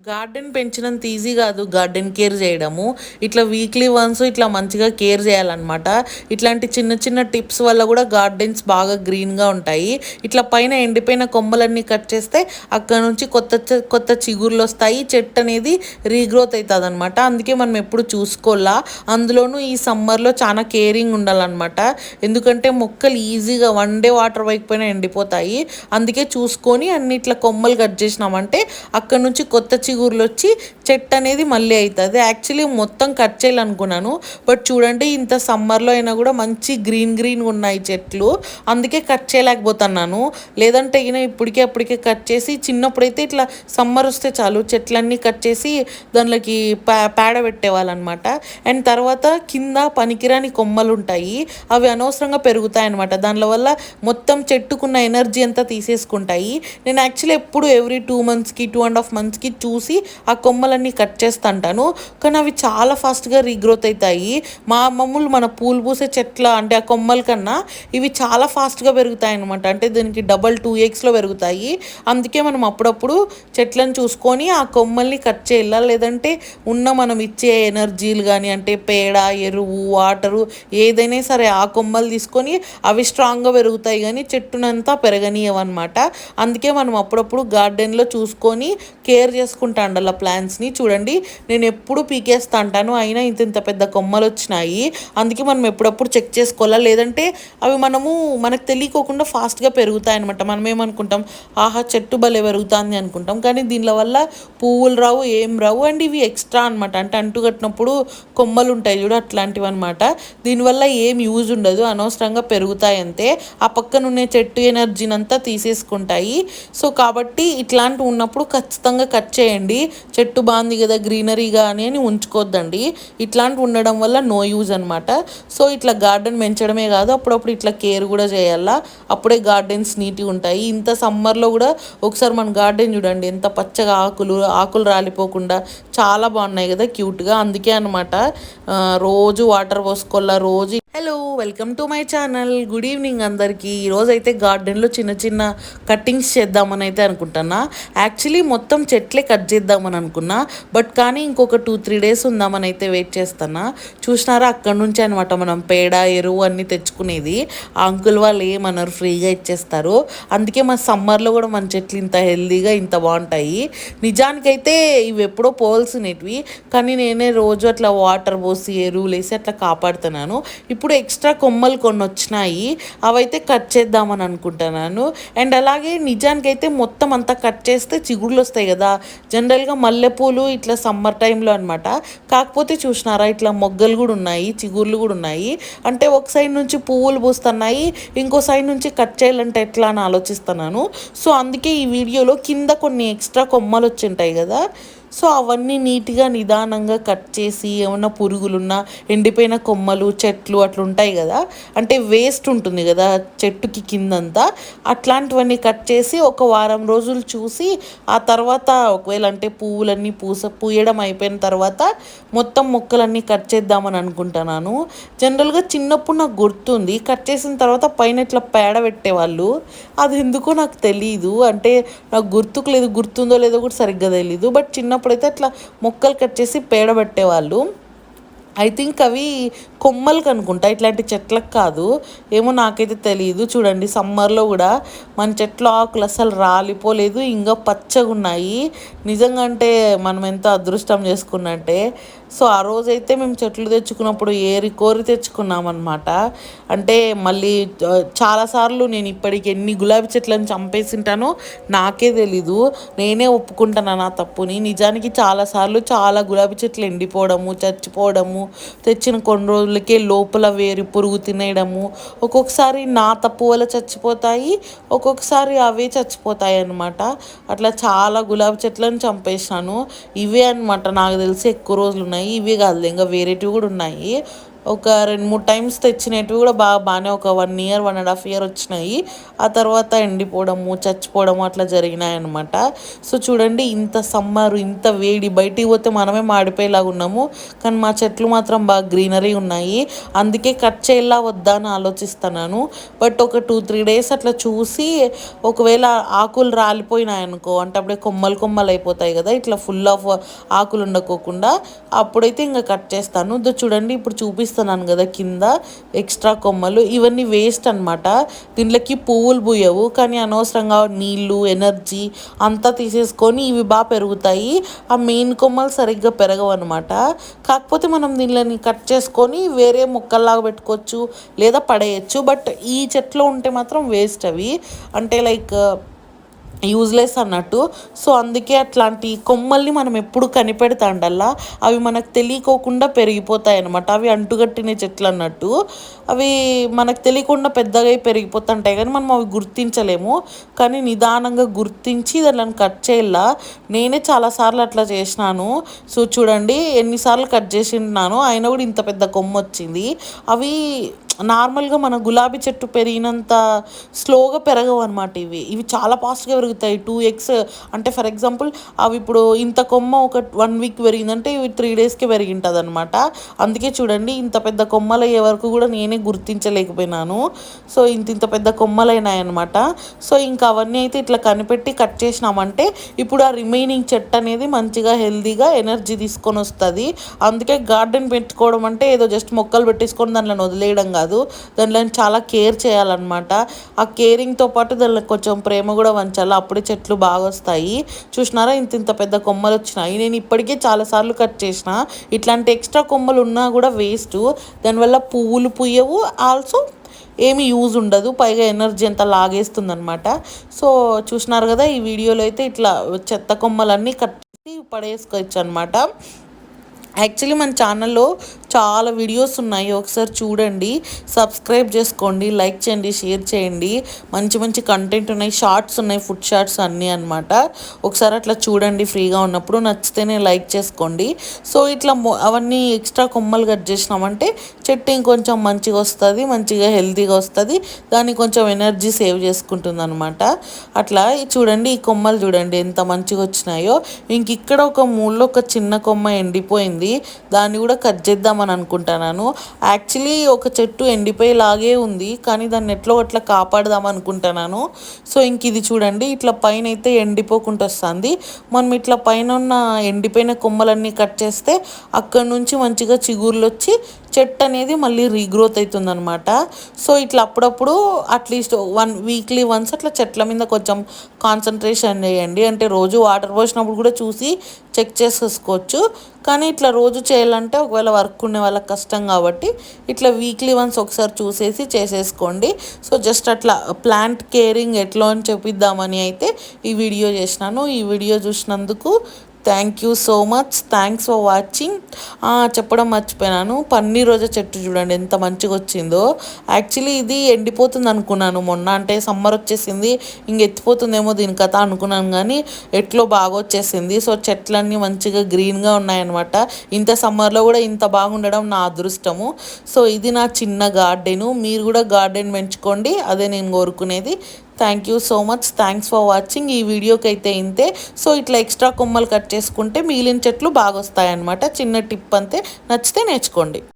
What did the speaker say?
Garden పెంచినంత easy కాదు garden care చేయడము. ఇట్లా వీక్లీ వన్స్ ఇట్లా మంచిగా కేర్ చేయాలన్నమాట. ఇట్లాంటి చిన్న చిన్న టిప్స్ వల్ల కూడా గార్డెన్స్ బాగా గ్రీన్గా ఉంటాయి. ఇట్లా పైన ఎండిపోయిన కొమ్మలన్నీ కట్ చేస్తే అక్కడ నుంచి కొత్త చిగుర్లు వస్తాయి. చెట్టు అనేది రీగ్రోత్ అవుతుంది అనమాట. అందుకే మనం ఎప్పుడు చూసుకోవాలా. అందులోనూ ఈ సమ్మర్లో చాలా కేరింగ్ ఉండాలన్నమాట. ఎందుకంటే మొక్కలు ఈజీగా వన్ డే వాటర్ వైకపోయినా ఎండిపోతాయి. అందుకే చూసుకొని అన్ని ఇట్లా కొమ్మలు కట్ చేసినామంటే అక్కడ నుంచి కొత్త చిగుర్లు వచ్చి చెట్టు అనేది మళ్ళీ అవుతుంది. యాక్చువల్లీ మొత్తం కట్ చేయాలనుకున్నాను, బట్ చూడండి ఇంత సమ్మర్లో అయినా కూడా మంచి గ్రీన్గా ఉన్నాయి చెట్లు. అందుకే కట్ చేయలేకపోతున్నాను. లేదంటే ఈయన అప్పటికే కట్ చేసి చిన్నప్పుడైతే ఇట్లా సమ్మర్ వస్తే చాలు చెట్లన్నీ కట్ చేసి దానిలోకి పేడ పెట్టేవాళ్ళనమాట. అండ్ తర్వాత కింద పనికిరాని కొమ్మలు ఉంటాయి, అవి అనవసరంగా పెరుగుతాయి అనమాట. దానివల్ల మొత్తం చెట్టుకున్న ఎనర్జీ అంతా తీసేసుకుంటాయి. నేను యాక్చువల్లీ ఎప్పుడు ఎవ్రీ 2 monthsకి 2.5 monthsకి చూసి ఆ కొమ్మలన్నీ కట్ చేస్తుంటాను. కానీ అవి చాలా ఫాస్ట్గా రీగ్రోత్ అవుతాయి. మన పూలు పూసే చెట్ల అంటే ఆ కొమ్మల కన్నా ఇవి చాలా ఫాస్ట్గా పెరుగుతాయి అనమాట. అంటే దీనికి డబల్ 2xలో పెరుగుతాయి. అందుకే మనం అప్పుడప్పుడు చెట్లను చూసుకొని ఆ కొమ్మల్ని కట్ చేయాలి. లేదంటే మనం ఇచ్చే ఎనర్జీలు కానీ అంటే పేడ, ఎరువు, వాటరు ఏదైనా సరే ఆ కొమ్మలు తీసుకొని అవి స్ట్రాంగ్గా పెరుగుతాయి కానీ చెట్టునంతా పెరగనీయవన్నమాట. అందుకే మనం అప్పుడప్పుడు గార్డెన్లో చూసుకొని కేర్ చేసుకుంటా ఉండాలి ప్లాంట్స్ని. చూడండి నేను ఎప్పుడు పీకేస్తా అంటాను, అయినా ఇంత పెద్ద కొమ్మలు వచ్చినాయి. అందుకే మనం ఎప్పుడప్పుడు చెక్ చేసుకోవాలా. లేదంటే అవి మనకు తెలియకోకుండా ఫాస్ట్గా పెరుగుతాయి అనమాట. మనం ఏమనుకుంటాం, ఆహా చెట్టు భలే పెరుగుతుంది అనుకుంటాం, కానీ దీనిల వల్ల పువ్వులు రావు, ఏం రావు. అండ్ ఇవి ఎక్స్ట్రా అనమాట. అంటే అంటు కట్టినప్పుడు కొమ్మలు ఉంటాయి చూడు, అట్లాంటివి అనమాట. దీనివల్ల ఏం యూజ్ ఉండదు, అనవసరంగా పెరుగుతాయి అంతే. ఆ పక్కన ఉన్న చెట్టు ఎనర్జీని అంతా తీసేసుకుంటాయి. సో కాబట్టి ఇట్లాంటివి ఉన్నప్పుడు ఖచ్చితంగా కట్ చేయండి. చెట్టు బాగుంది కదా గ్రీనరీగా అని ఉంచుకోవద్దండి. ఇట్లాంటివి ఉండడం వల్ల నో యూజ్ అనమాట. సో ఇట్లా గార్డెన్ పెంచడమే కాదు, అప్పుడప్పుడు ఇట్లా కేర్ కూడా చేయాలా. అప్పుడే గార్డెన్స్ నీట్గా ఉంటాయి. ఇంత సమ్మర్లో కూడా ఒకసారి మన గార్డెన్ చూడండి, ఎంత పచ్చగా ఆకులు రాలిపోకుండా చాలా బాగున్నాయి కదా క్యూట్గా. అందుకే అనమాట రోజు వాటర్ పోసుకోవాలా రోజు. Hello, welcome to my channel. Good evening అందరికీ. ఈరోజు అయితే గార్డెన్లో చిన్న కట్టింగ్స్ చేద్దామని అయితే అనుకుంటున్నా. యాక్చువల్లీ మొత్తం చెట్లే కట్ చేద్దామని అనుకున్నా, బట్ కానీ ఇంకొక 2-3 days ఉందామని అయితే వెయిట్ చేస్తున్నా. చూసినారా అక్కడ నుంచి అనమాట మనం పేడ, ఎరువు అన్నీ తెచ్చుకునేది. ఆ అంకుల్ వాళ్ళు ఏమన్నారు, ఫ్రీగా ఇచ్చేస్తారు. అందుకే మన సమ్మర్లో కూడా మన చెట్లు ఇంత హెల్దీగా ఇంత బాగుంటాయి. నిజానికైతే ఇవి ఎప్పుడో పోల్సినవి, కానీ నేనే రోజు అట్లా వాటర్ పోసి ఎరువులు వేసి అట్లా కాపాడుతున్నాను. ఇప్పుడు ఎక్స్ట్రా కొమ్మలు కొన్ని వచ్చినాయి, అవైతే కట్ చేద్దామని అనుకుంటున్నాను. అండ్ అలాగే నిజానికైతే మొత్తం అంతా కట్ చేస్తే చిగుళ్ళు వస్తాయి కదా, జనరల్గా మల్లెపూలు ఇట్లా సమ్మర్ టైంలో అనమాట. కాకపోతే చూసినారా ఇట్లా మొగ్గలు కూడా ఉన్నాయి, చిగుర్లు కూడా ఉన్నాయి. అంటే ఒక సైడ్ నుంచి పువ్వులు పూస్తున్నాయి, ఇంకో సైడ్ నుంచి కట్ చేయాలంటే ఎట్లా అని ఆలోచిస్తున్నాను. సో అందుకే ఈ వీడియోలో కింద కొన్ని ఎక్స్ట్రా కొమ్మలు వచ్చింటాయి కదా, సో అవన్నీ నీట్గా నిదానంగా కట్ చేసి, ఏమన్నా పురుగులున్నా ఎండిపోయిన కొమ్మలు చెట్లు అట్లా ఉంటాయి కదా, అంటే వేస్ట్ ఉంటుంది కదా చెట్టుకి కిందంతా, అట్లాంటివన్నీ కట్ చేసి ఒక వారం రోజులు చూసి ఆ తర్వాత ఒకవేళ అంటే పువ్వులన్నీ పూయడం అయిపోయిన తర్వాత మొత్తం మొక్కలన్నీ కట్ చేద్దామని అనుకుంటున్నాను. జనరల్గా చిన్నప్పుడు నాకు గుర్తుంది, కట్ చేసిన తర్వాత పైన ఇట్లా పేడ పెట్టేవాళ్ళు. అది ఎందుకో నాకు తెలీదు, అంటే నాకు గుర్తుందో లేదో కూడా సరిగ్గా తెలీదు. బట్ చిన్నప్పుడైతే అట్లా మొక్కలు కట్ చేసి పేడ పెట్టేవాళ్ళు. ఐ థింక్ అవి కొమ్మలకు అనుకుంటా, ఇట్లాంటి చెట్లకు కాదు, ఏమో నాకైతే తెలియదు. చూడండి సమ్మర్లో కూడా మన చెట్లు ఆకులు అసలు రాలిపోలేదు, ఇంకా పచ్చగా ఉన్నాయి. నిజంగా అంటే మనం ఎంత అదృష్టం చేసుకున్నట్టే. సో ఆ రోజైతే మేము చెట్లు తెచ్చుకున్నప్పుడు కోరి తెచ్చుకున్నామన్నమాట. అంటే మళ్ళీ చాలాసార్లు నేను ఇప్పటికి ఎన్ని గులాబీ చెట్లను చంపేసింటానో నాకే తెలీదు. నేనే ఒప్పుకుంటాను నా తప్పుని. నిజానికి చాలాసార్లు చాలా గులాబీ చెట్లు ఎండిపోవడము, చచ్చిపోవడము, తెచ్చిన కొన్ని రోజులకే లోపల వేరు పురుగు తినేయడము, ఒక్కొక్కసారి నా తప్పు వల్ల చచ్చిపోతాయి, ఒక్కొక్కసారి అవే చచ్చిపోతాయి అన్నమాట. అట్లా చాలా గులాబీ చెట్లను చంపేసాను. ఇవే అనమాట నాకు తెలిసి ఎక్కువ రోజులు ఉన్నాయి. ఇవే కాదు ఇంకా వేరేటివి కూడా ఉన్నాయి. ఒక 2, 3 టైమ్స్ తెచ్చినవి కూడా బాగానే ఒక 1 ఇయర్ 1.5 ఇయర్ వచ్చినాయి. ఆ తర్వాత ఎండిపోవడము చచ్చిపోవడము అట్లా జరిగినాయి అనమాట. సో చూడండి, ఇంత సమ్మర్ ఇంత వేడి, బయటికి పోతే మనమే మాడిపోయేలాగా ఉన్నాము, కానీ మా చెట్లు మాత్రం బాగా గ్రీనరీ ఉన్నాయి. అందుకే కట్ చేయాలా వద్దా అని ఆలోచిస్తున్నాను. బట్ ఒక 2-3 డేస్ అట్లా చూసి, ఒకవేళ ఆకులు రాలిపోయినాయి అనుకో, అంటే అప్పుడే కొమ్మలు కొమ్మలు అయిపోతాయి కదా, ఇట్లా ఫుల్ ఆఫ్ ఆకులు ఉండకోకుండా, అప్పుడైతే ఇంకా కట్ చేస్తాను. చూడండి, ఇప్పుడు చూపిస్తున్నాను కదా కింద ఎక్స్ట్రా కొమ్మలు, ఇవన్నీ వేస్ట్ అనమాట. దీంట్లోకి పువ్వులు పూయవు, కానీ అనవసరంగా నీళ్ళు ఎనర్జీ అంతా తీసేసుకొని ఇవి బాగా పెరుగుతాయి. ఆ మెయిన్ కొమ్మలు సరిగ్గా పెరగవు అనమాట. కాకపోతే మనం దీనిని కట్ చేసుకొని వేరే మొక్కల్లాగా పెట్టుకోవచ్చు లేదా పడేయచ్చు. బట్ ఈ చెట్లో ఉంటే మాత్రం వేస్ట్ అవి, అంటే లైక్ యూజ్లెస్ అన్నట్టు. సో అందుకే అట్లాంటి కొమ్మల్ని మనం ఎప్పుడు కనిపెడతాండల్లా, అవి మనకు తెలియకోకుండా పెరిగిపోతాయి అనమాట. అవి అంటుగట్టిన చెట్లు అన్నట్టు, అవి మనకు తెలియకుండా పెద్దగా పెరిగిపోతుంటాయి, కానీ మనం అవి గుర్తించలేము. కానీ నిదానంగా గుర్తించి దాన్ని కట్ చేయాల. నేనే చాలాసార్లు అట్లా చేసినాను. సో చూడండి, ఎన్నిసార్లు కట్ చేసినాను, అయినా కూడా ఇంత పెద్ద కొమ్మ వచ్చింది. అవి నార్మల్గా మన గులాబీ చెట్టు పెరిగినంత స్లోగా పెరగవు అనమాట. ఇవి చాలా ఫాస్ట్గా పెరుగుతాయి, 2x. అంటే ఫర్ ఎగ్జాంపుల్, అవి ఇప్పుడు ఇంత కొమ్మ ఒక 1 వీక్ పెరిగిందంటే ఇవి 3 డేస్కే పెరిగింటుంది అనమాట. అందుకే చూడండి, ఇంత పెద్ద కొమ్మలు అయ్యే వరకు కూడా నేనే గుర్తించలేకపోయినాను. సో ఇంత పెద్ద కొమ్మలు అయినాయి అనమాట. సో ఇంకా అవన్నీ అయితే ఇట్లా కనిపెట్టి కట్ చేసినామంటే, ఇప్పుడు ఆ రిమైనింగ్ చెట్టు అనేది మంచిగా హెల్తీగా ఎనర్జీ తీసుకొని వస్తుంది. అందుకే గార్డెన్ పెట్టుకోవడం అంటే ఏదో జస్ట్ మొక్కలు పెట్టేసుకొని దాంట్లో వదిలేయడం కాదు, దాంట్లో చాలా కేర్ చేయాలన్నమాట. ఆ కేరింగ్తో పాటు దానిలో కొంచెం ప్రేమ కూడా వంచాలి, అప్పుడే చెట్లు బాగా వస్తాయి. చూసినారా, ఇంత పెద్ద కొమ్మలు వచ్చినాయి. నేను ఇప్పటికే చాలాసార్లు కట్ చేసిన. ఇట్లాంటి ఎక్స్ట్రా కొమ్మలు ఉన్నా కూడా వేస్ట్, దానివల్ల పువ్వులు పూయవు, ఆల్సో ఏమీ యూజ్ ఉండదు, పైగా ఎనర్జీ అంతా లాగేస్తుంది అనమాట. సో చూసినారు కదా, ఈ వీడియోలో అయితే ఇట్లా చెత్త కొమ్మలన్నీ కట్ చేసి పడేసుకోవచ్చు అనమాట. యాక్చువల్లీ మన ఛానల్లో చాలా వీడియోస్ ఉన్నాయి, ఒకసారి చూడండి, సబ్స్క్రైబ్ చేసుకోండి, లైక్ చేయండి, షేర్ చేయండి. మంచి మంచి కంటెంట్ ఉన్నాయి, షార్ట్స్ ఉన్నాయి, ఫుడ్ షార్ట్స్ అన్నీ అనమాట. ఒకసారి అట్లా చూడండి ఫ్రీగా ఉన్నప్పుడు, నచ్చితేనే లైక్ చేసుకోండి. సో ఇట్లా అవన్నీ ఎక్స్ట్రా కొమ్మలు కట్ చేసినామంటే చెట్టు ఇంకొంచెం మంచిగా వస్తుంది, మంచిగా హెల్తీగా వస్తుంది, దానికి కొంచెం ఎనర్జీ సేవ్ చేసుకుంటుంది అనమాట. అట్లా చూడండి, ఈ కొమ్మలు చూడండి ఎంత మంచిగా వచ్చినాయో. ఇంక ఇక్కడ ఒక మూలలో ఒక చిన్న కొమ్మ ఎండిపోయింది, దాన్ని కూడా కట్ చేద్దామని అనుకుంటున్నాను. యాక్చువల్లీ ఒక చెట్టు ఎండిపోయేలాగే ఉంది, కానీ దాన్ని ఎట్లో అట్లా కాపాడదాం అనుకుంటున్నాను. సో ఇంక ఇది చూడండి, ఇట్లా పైన అయితే ఎండిపోకుండా వస్తుంది. మనం ఇట్లా పైన ఉన్న ఎండిపోయిన కొమ్మలన్నీ కట్ చేస్తే అక్కడ నుంచి మంచిగా చిగుర్లు వచ్చి చెట్టు అనేది మళ్ళీ రీగ్రోత్ అవుతుంది అనమాట. సో ఇట్లా అప్పుడప్పుడు అట్లీస్ట్ వీక్లీ వన్స్ అట్లా చెట్ల మీద కొంచెం కాన్సన్ట్రేషన్ చేయండి. అంటే రోజు వాటర్ పోసినప్పుడు కూడా చూసి చెక్ చేసేసుకోవచ్చు, కానీ ఇట్లా రోజు చేయాలంటే ఒకవేళ వర్క్ ఉండే వాళ్ళకి కష్టం కాబట్టి ఇట్లా వీక్లీ వన్స్ ఒకసారి చూసేసి చేసేసుకోండి. సో జస్ట్ అట్లా ప్లాంట్ కేరింగ్ ఎట్లా అని చెప్పిద్దామని అయితే ఈ వీడియో చేసినాను. ఈ వీడియో చూసినందుకు thank you so much, thanks for watching. చెప్పడం మర్చిపోయినాను, పన్నీర్ రోజా చెట్టు చూడండి ఎంత మంచిగా వచ్చిందో. యాక్చువల్లీ ఇది ఎండిపోతుంది అనుకున్నాను మొన్న, అంటే సమ్మర్ వచ్చేసింది ఇంక ఎత్తిపోతుందేమో దీని కథ అనుకున్నాను, కానీ ఎట్లో బాగా వచ్చేసింది. సో చెట్లన్నీ మంచిగా గ్రీన్గా ఉన్నాయన్నమాట. ఇంత సమ్మర్లో కూడా ఇంత బాగుండడం నా అదృష్టము. సో ఇది నా చిన్న గార్డెను, మీరు కూడా గార్డెన్ పెంచుకోండి, అదే నేను కోరుకునేది. Thank you so much, thanks for watching. ఈ వీడియోకి అయితే ఇంతే. సో ఇట్లా ఎక్స్ట్రా కొమ్మలు కట్ చేసుకుంటే మిగిలిన చెట్లు బాగా వస్తాయన్నమాట. చిన్న టిప్ అంతే, నచ్చితే నేర్చుకోండి.